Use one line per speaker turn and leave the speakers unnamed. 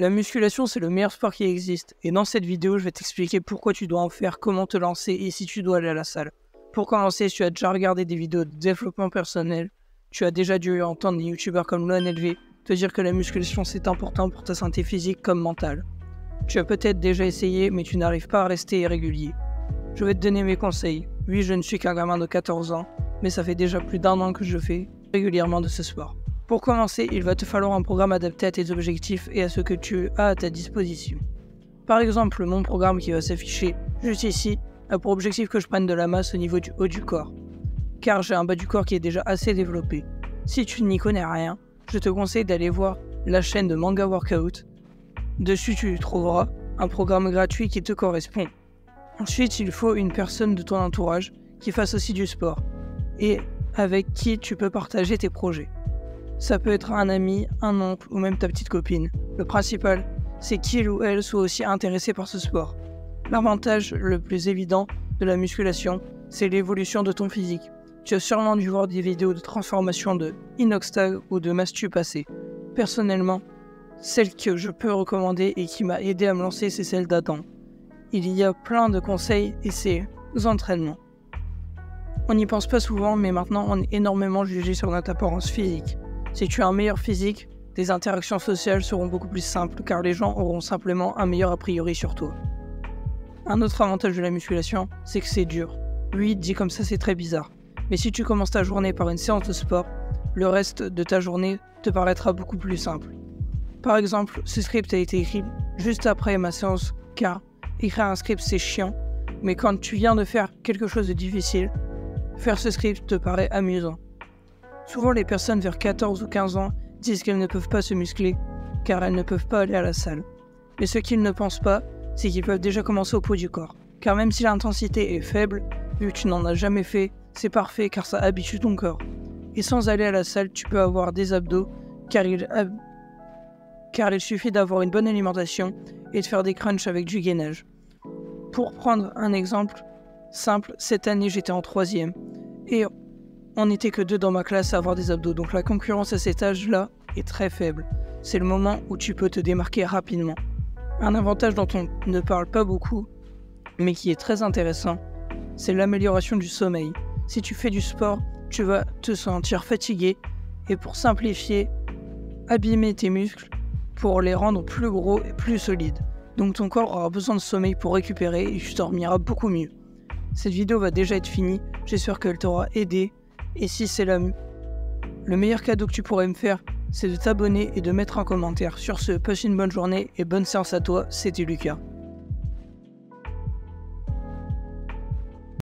La musculation, c'est le meilleur sport qui existe, et dans cette vidéo, je vais t'expliquer pourquoi tu dois en faire, comment te lancer et si tu dois aller à la salle. Pour commencer, si tu as déjà regardé des vidéos de développement personnel, tu as déjà dû entendre des youtubeurs comme LONLV te dire que la musculation c'est important pour ta santé physique comme mentale. Tu as peut-être déjà essayé, mais tu n'arrives pas à rester régulier. Je vais te donner mes conseils. Oui, je ne suis qu'un gamin de 14 ans, mais ça fait déjà plus d'1 an que je fais régulièrement de ce sport. Pour commencer, il va te falloir un programme adapté à tes objectifs et à ce que tu as à ta disposition. Par exemple, mon programme qui va s'afficher juste ici a pour objectif que je prenne de la masse au niveau du haut du corps, car j'ai un bas du corps qui est déjà assez développé. Si tu n'y connais rien, je te conseille d'aller voir la chaîne de Manga Workout. Dessus, tu trouveras un programme gratuit qui te correspond. Ensuite, il faut une personne de ton entourage qui fasse aussi du sport et avec qui tu peux partager tes projets. Ça peut être un ami, un oncle ou même ta petite copine. Le principal, c'est qu'il ou elle soit aussi intéressé par ce sport. L'avantage le plus évident de la musculation, c'est l'évolution de ton physique. Tu as sûrement dû voir des vidéos de transformation de Inoxtag ou de Mastu passées. Personnellement, celle que je peux recommander et qui m'a aidé à me lancer, c'est celle d'Adam. Il y a plein de conseils et c'est entraînements. On n'y pense pas souvent, mais maintenant on est énormément jugé sur notre apparence physique. Si tu as un meilleur physique, tes interactions sociales seront beaucoup plus simples car les gens auront simplement un meilleur a priori sur toi. Un autre avantage de la musculation, c'est que c'est dur. Oui, dit comme ça, c'est très bizarre. Mais si tu commences ta journée par une séance de sport, le reste de ta journée te paraîtra beaucoup plus simple. Par exemple, ce script a été écrit juste après ma séance car écrire un script c'est chiant, mais quand tu viens de faire quelque chose de difficile, faire ce script te paraît amusant. Souvent les personnes vers 14 ou 15 ans disent qu'elles ne peuvent pas se muscler car elles ne peuvent pas aller à la salle. Mais ce qu'ils ne pensent pas, c'est qu'ils peuvent déjà commencer au poids du corps. Car même si l'intensité est faible, vu que tu n'en as jamais fait, c'est parfait car ça habitue ton corps. Et sans aller à la salle, tu peux avoir des abdos car il suffit d'avoir une bonne alimentation et de faire des crunchs avec du gainage. Pour prendre un exemple simple, cette année j'étais en 3e et on n'était que 2 dans ma classe à avoir des abdos, donc la concurrence à cet âge-là est très faible. C'est le moment où tu peux te démarquer rapidement. Un avantage dont on ne parle pas beaucoup, mais qui est très intéressant, c'est l'amélioration du sommeil. Si tu fais du sport, tu vas te sentir fatigué et pour simplifier, abîmer tes muscles pour les rendre plus gros et plus solides. Donc ton corps aura besoin de sommeil pour récupérer et tu dormiras beaucoup mieux. Cette vidéo va déjà être finie, j'espère qu'elle t'aura aidé. Et si c'est le meilleur cadeau que tu pourrais me faire, c'est de t'abonner et de mettre un commentaire. Sur ce, passe une bonne journée et bonne séance à toi, c'était Lucas.